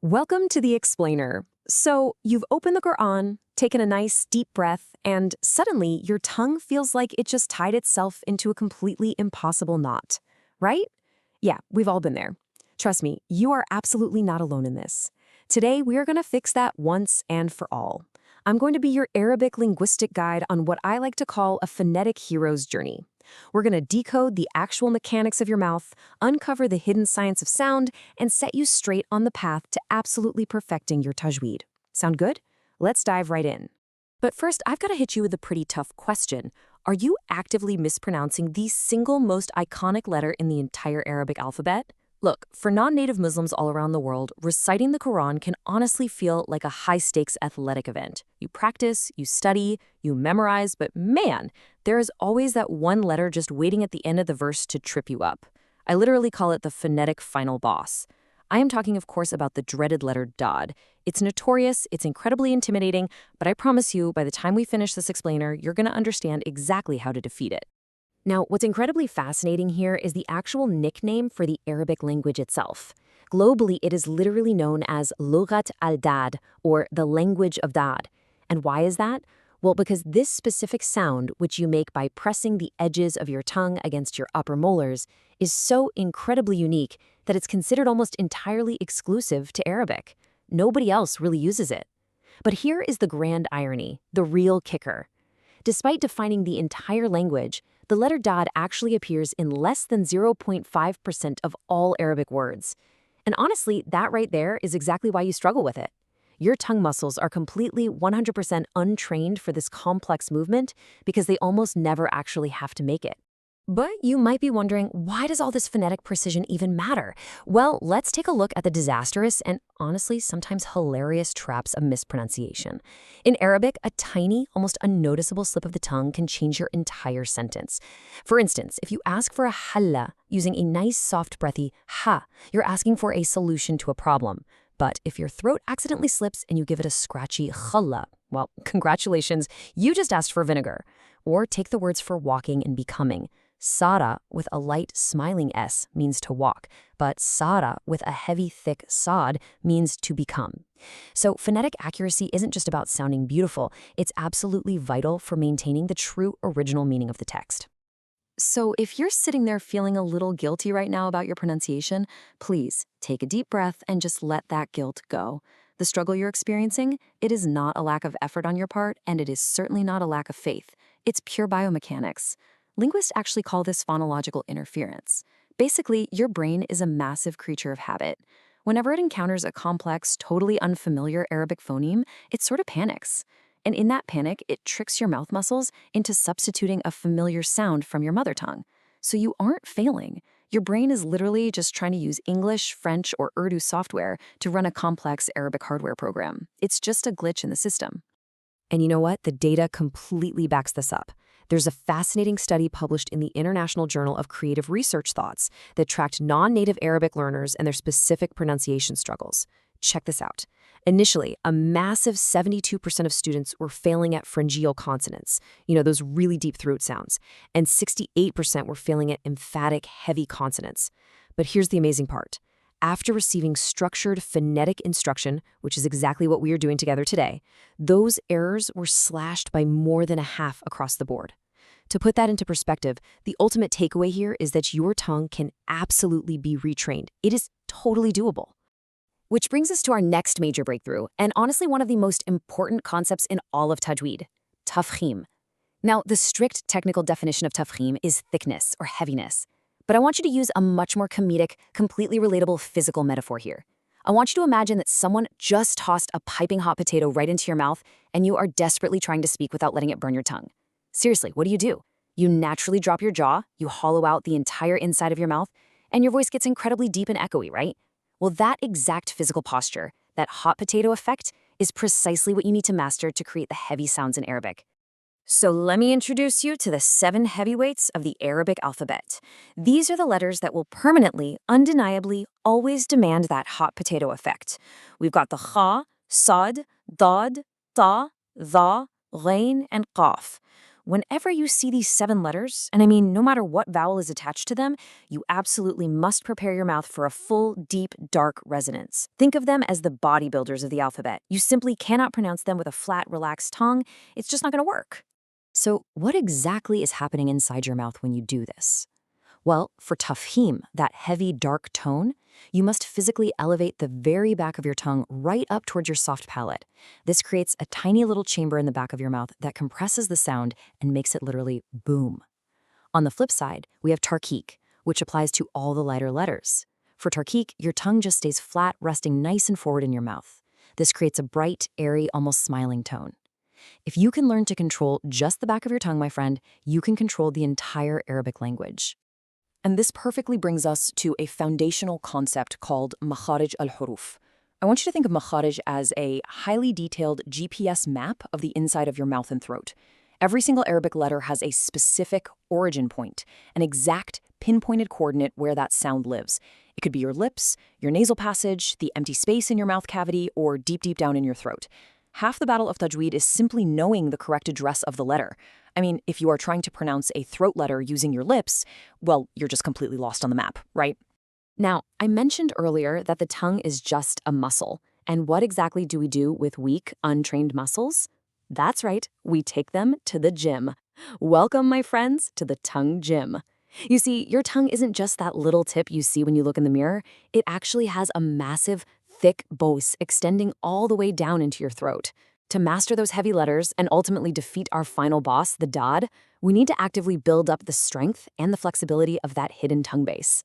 Welcome to the Explainer. So, you've opened the Quran, taken a nice deep breath, and suddenly your tongue feels like it just tied itself into a completely impossible knot, right? Yeah, we've all been there. Trust me, you are absolutely not alone in this. Today, we are going to fix that once and for all. I'm going to be your Arabic linguistic guide on what I like to call a phonetic hero's journey. We're going to decode the actual mechanics of your mouth, uncover the hidden science of sound, and set you straight on the path to absolutely perfecting your tajweed. Sound good? Let's dive right in. But first, I've got to hit you with a pretty tough question. Are you actively mispronouncing the single most iconic letter in the entire Arabic alphabet? Look, for non-native Muslims all around the world, reciting the Quran can honestly feel like a high-stakes athletic event. You practice, you study, you memorize, but man, there is always that one letter just waiting at the end of the verse to trip you up. I literally call it the phonetic final boss. I am talking, of course, about the dreaded letter Dod. It's notorious, it's incredibly intimidating, but I promise you, by the time we finish this explainer, you're going to understand exactly how to defeat it. Now, what's incredibly fascinating here is the actual nickname for the Arabic language itself. Globally, it is literally known as Lughat al-Dad, or the language of Dad. And why is that? Well, because this specific sound, which you make by pressing the edges of your tongue against your upper molars, is so incredibly unique that it's considered almost entirely exclusive to Arabic. Nobody else really uses it. But here is the grand irony, the real kicker. Despite defining the entire language, the letter Dad actually appears in less than 0.5% of all Arabic words. And honestly, that right there is exactly why you struggle with it. Your tongue muscles are completely 100% untrained for this complex movement because they almost never actually have to make it. But you might be wondering, why does all this phonetic precision even matter? Well, let's take a look at the disastrous and honestly sometimes hilarious traps of mispronunciation. In Arabic, a tiny, almost unnoticeable slip of the tongue can change your entire sentence. For instance, if you ask for a halla using a nice soft breathy ha, you're asking for a solution to a problem. But if your throat accidentally slips and you give it a scratchy khalla, well, congratulations, you just asked for vinegar. Or take the words for walking and becoming. Sara with a light smiling S means to walk, but Sara with a heavy thick Sad means to become. So phonetic accuracy isn't just about sounding beautiful, it's absolutely vital for maintaining the true original meaning of the text. So if you're sitting there feeling a little guilty right now about your pronunciation, please take a deep breath and just let that guilt go. The struggle you're experiencing, it is not a lack of effort on your part, and it is certainly not a lack of faith. It's pure biomechanics. Linguists actually call this phonological interference. Basically, your brain is a massive creature of habit. Whenever it encounters a complex, totally unfamiliar Arabic phoneme, it sort of panics. And in that panic, it tricks your mouth muscles into substituting a familiar sound from your mother tongue. So you aren't failing. Your brain is literally just trying to use English, French, or Urdu software to run a complex Arabic hardware program. It's just a glitch in the system. And you know what? The data completely backs this up. There's a fascinating study published in the International Journal of Creative Research Thoughts that tracked non-native Arabic learners and their specific pronunciation struggles. Check this out. Initially, a massive 72% of students were failing at pharyngeal consonants, those really deep throat sounds, and 68% were failing at emphatic, heavy consonants. But here's the amazing part. After receiving structured phonetic instruction, which is exactly what we are doing together today, those errors were slashed by more than a half across the board. To put that into perspective, the ultimate takeaway here is that your tongue can absolutely be retrained. It is totally doable. Which brings us to our next major breakthrough, and honestly one of the most important concepts in all of tajweed, tafkhim. Now, the strict technical definition of tafkhim is thickness or heaviness. But I want you to use a much more comedic, completely relatable physical metaphor here. I want you to imagine that someone just tossed a piping hot potato right into your mouth and you are desperately trying to speak without letting it burn your tongue. Seriously, what do? You naturally drop your jaw, you hollow out the entire inside of your mouth, and your voice gets incredibly deep and echoey, right? Well, that exact physical posture, that hot potato effect, is precisely what you need to master to create the heavy sounds in Arabic. So let me introduce you to the 7 heavyweights of the Arabic alphabet. These are the letters that will permanently, undeniably, always demand that hot potato effect. We've got the kha, sad, dad, ta, dha, ghain, and qaf. whenever you see these 7 letters, and I mean no matter what vowel is attached to them, you absolutely must prepare your mouth for a full, deep, dark resonance. Think of them as the bodybuilders of the alphabet. You simply cannot pronounce them with a flat, relaxed tongue. It's just not going to work. So what exactly is happening inside your mouth when you do this? Well, for tafhim, that heavy, dark tone, you must physically elevate the very back of your tongue right up towards your soft palate. This creates a tiny little chamber in the back of your mouth that compresses the sound and makes it literally boom. On the flip side, we have tarkik, which applies to all the lighter letters. For tarkik, your tongue just stays flat, resting nice and forward in your mouth. This creates a bright, airy, almost smiling tone. If you can learn to control just the back of your tongue, my friend, you can control the entire Arabic language. And this perfectly brings us to a foundational concept called makharij al-huruf. I want you to think of makharij as a highly detailed GPS map of the inside of your mouth and throat. Every single Arabic letter has a specific origin point, an exact pinpointed coordinate where that sound lives. It could be your lips, your nasal passage, the empty space in your mouth cavity, or deep, deep down in your throat. Half the battle of tajweed is simply knowing the correct address of the letter. I mean, if you are trying to pronounce a throat letter using your lips, well, you're just completely lost on the map, right? Now, I mentioned earlier that the tongue is just a muscle. And what exactly do we do with weak, untrained muscles? That's right, we take them to the gym. Welcome, my friends, to the tongue gym. You see, your tongue isn't just that little tip you see when you look in the mirror. It actually has a massive, thick bose extending all the way down into your throat. To master those heavy letters and ultimately defeat our final boss, the dad, we need to actively build up the strength and the flexibility of that hidden tongue base.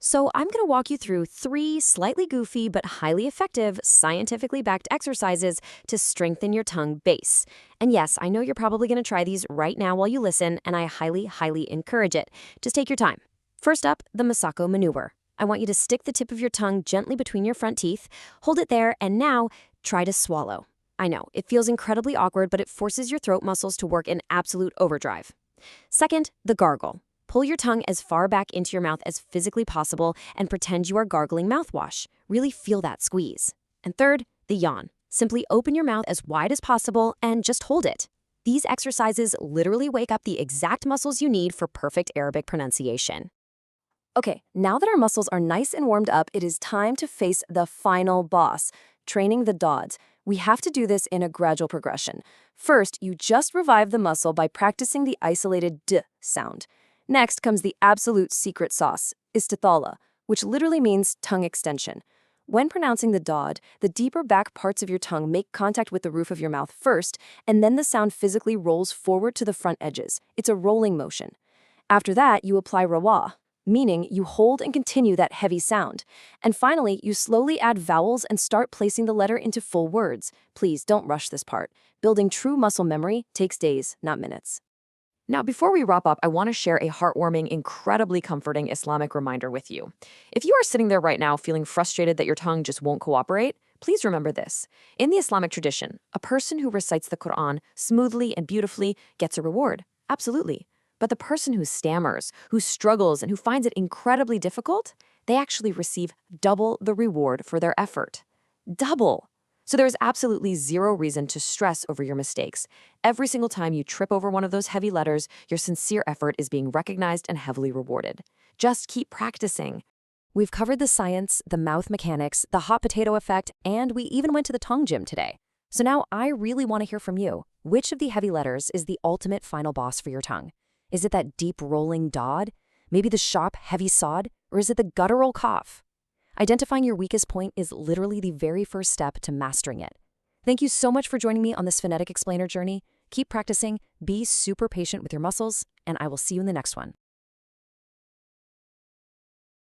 So I'm going to walk you through 3 slightly goofy but highly effective, scientifically backed exercises to strengthen your tongue base. And yes, I know you're probably going to try these right now while you listen, and I highly, highly encourage it. Just take your time. First up, the Masako maneuver. I want you to stick the tip of your tongue gently between your front teeth, hold it there, and now try to swallow. I know, it feels incredibly awkward, but it forces your throat muscles to work in absolute overdrive. Second, the gargle. Pull your tongue as far back into your mouth as physically possible and pretend you are gargling mouthwash. Really feel that squeeze. And third, the yawn. Simply open your mouth as wide as possible and just hold it. These exercises literally wake up the exact muscles you need for perfect Arabic pronunciation. Okay, now that our muscles are nice and warmed up, it is time to face the final boss, training the dods. We have to do this in a gradual progression. First, you just revive the muscle by practicing the isolated d sound. Next comes the absolute secret sauce, istithala, which literally means tongue extension. When pronouncing the dod, the deeper back parts of your tongue make contact with the roof of your mouth first, and then the sound physically rolls forward to the front edges. It's a rolling motion. After that, you apply rawa, meaning you hold and continue that heavy sound. And finally, you slowly add vowels and start placing the letter into full words. Please don't rush this part. Building true muscle memory takes days, not minutes. Now, before we wrap up, I want to share a heartwarming, incredibly comforting Islamic reminder with you. If you are sitting there right now feeling frustrated that your tongue just won't cooperate, please remember this. In the Islamic tradition, a person who recites the Quran smoothly and beautifully gets a reward. Absolutely. But the person who stammers, who struggles, and who finds it incredibly difficult, they actually receive double the reward for their effort. Double! So there is absolutely zero reason to stress over your mistakes. Every single time you trip over one of those heavy letters, your sincere effort is being recognized and heavily rewarded. Just keep practicing. We've covered the science, the mouth mechanics, the hot potato effect, and we even went to the tongue gym today. So now I really want to hear from you. Which of the heavy letters is the ultimate final boss for your tongue? Is it that deep rolling dod? Maybe the sharp, heavy sod? Or is it the guttural cough? Identifying your weakest point is literally the very first step to mastering it. Thank you so much for joining me on this phonetic explainer journey. Keep practicing, be super patient with your muscles, and I will see you in the next one.